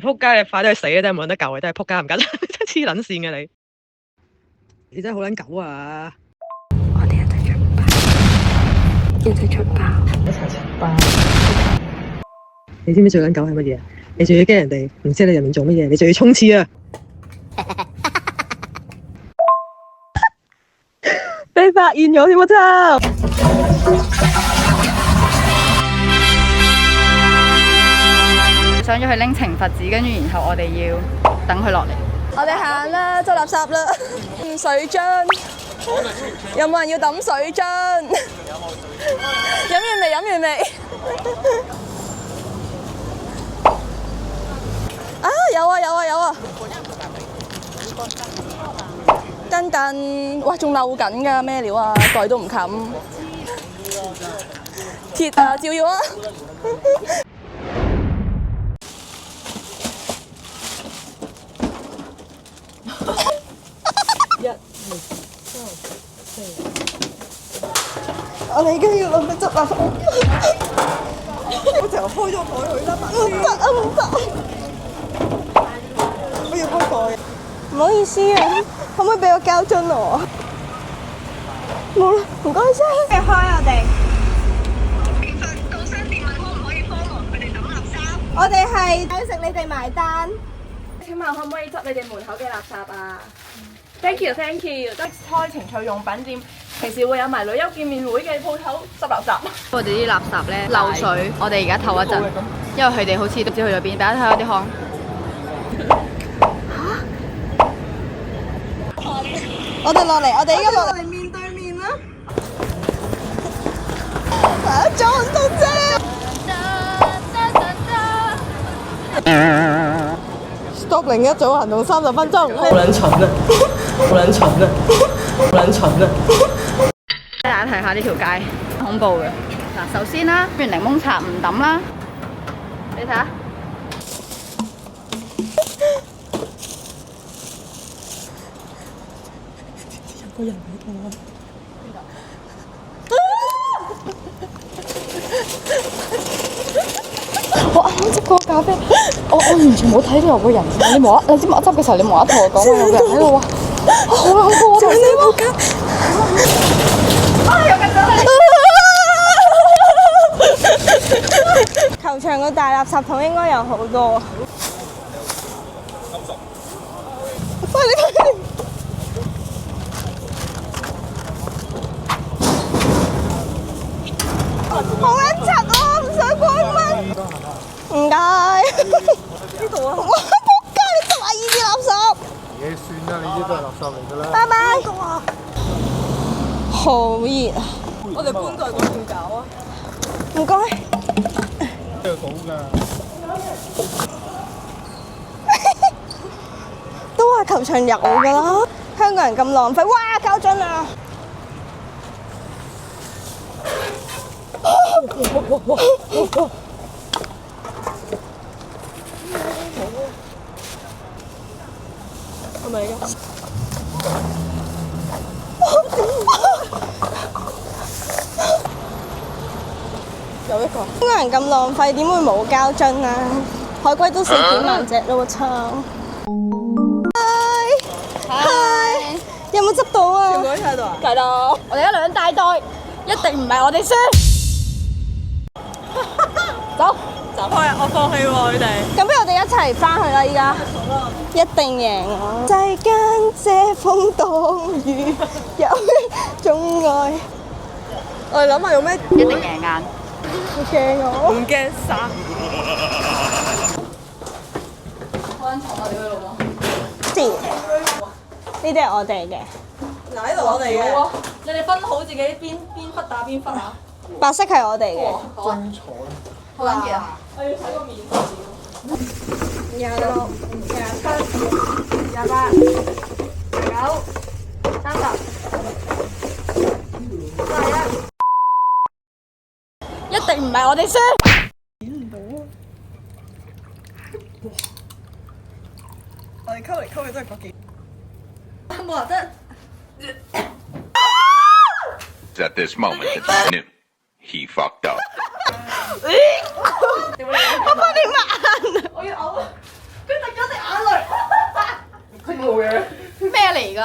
仆街，你快啲去死啊！真係冇人得救嘅，真係仆街唔緊，真係黐撚線嘅你。你真係好撚狗啊！我哋一齊出包，一齊出包。你知唔知最撚狗係乜嘢？你仲要驚人哋唔知你入面做乜嘢，你仲要衝刺啊！被發現咗添啊！真。上咗去拎懲罰紙，跟住然後我哋要等佢落嚟。我哋行啦，執垃圾啦。水樽，有冇人要抌水樽？飲完未？飲完未？啊，有啊有啊有啊！噔噔，哇，仲漏緊㗎，咩料啊？袋都唔冚。鐵啊，照要啊！我哋已經要諗得執垃圾。我成日開咗台去啦，唔得啊唔得！我要開台。唔好意思啊，可唔可以俾個膠樽我？冇啦，唔該晒。開我哋。其實到商店問可唔可以幫忙佢哋抌垃圾？我哋係想食你哋埋單。請問可唔可以執你哋門口嘅垃圾啊？Thank you, thank you。得開情趣用品店，平時會有埋女優見面會嘅鋪頭執垃圾。我哋啲垃圾咧漏水，我哋而家唞一陣，因為佢哋好似都唔知去咗邊。俾大家睇下啲康。我哋落嚟，我哋依家落嚟面對面啦。撞到啫！Stop 另一組行動30分鐘。好撚蠢啊！好撚蠢啊！好撚蠢啊！大家睇下呢條街，恐怖嘅。嗱，首先啦，原檸檬茶唔抌啦，你睇下。有個人喺度啊！我啱啱執嗰個咖啡，我完全冇睇到有個人。你知唔知我執嘅時候，你無啦啦同我講話有個人喺度啊！好恐怖啊！就係你冇㗎。有緊咗球場個大垃圾桶應該有好多。快啲！好撚柒啊！唔想關門。唔該。呢度啊！哇！仆街，你執埋呢啲垃圾。嘢算啦，呢啲都係垃圾嚟㗎啦。拜拜。好熱啊！我哋搬過嚟嗰邊搞啊！唔該。呢度倒㗎。都話球場有㗎啦，香港人咁浪費，哇！膠樽啊！係咪㗎？有一個。香港人咁浪費，點會冇膠樽啊？海龜都4幾萬隻咯，操！嗨，有冇執到啊？全部都喺度啊！係咯，我哋一兩大袋，一定唔係我哋輸。走，我放棄喎佢哋。咁不如我哋一齊翻去啦！依家一定贏我。世間遮風擋雨，有一種愛。我哋諗下用咩？一定贏硬。好驚我。唔驚生。好撚重啊！屌你老母！呢啲係我哋嘅。嗱，呢度我哋嘅。你哋分好自己邊忽打邊忽啊！白色係我哋嘅。精彩。好撚熱啊！我要睇個面字。26、27、28、29、30、31。一定唔係我哋輸。我哋溝嚟溝去都係嗰幾。冇人得。At this moment, it's knew he fucked up. 我幫你抹眼。我要嘔。咩嚟㗎？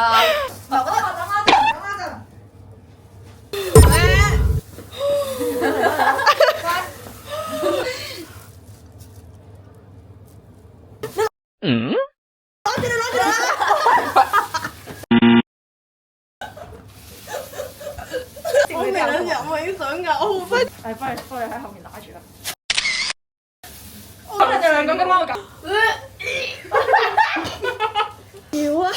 我未兩日我已經想嘔，係幫你喺後面打住啦。我哋兩個今晚會搞。要啊！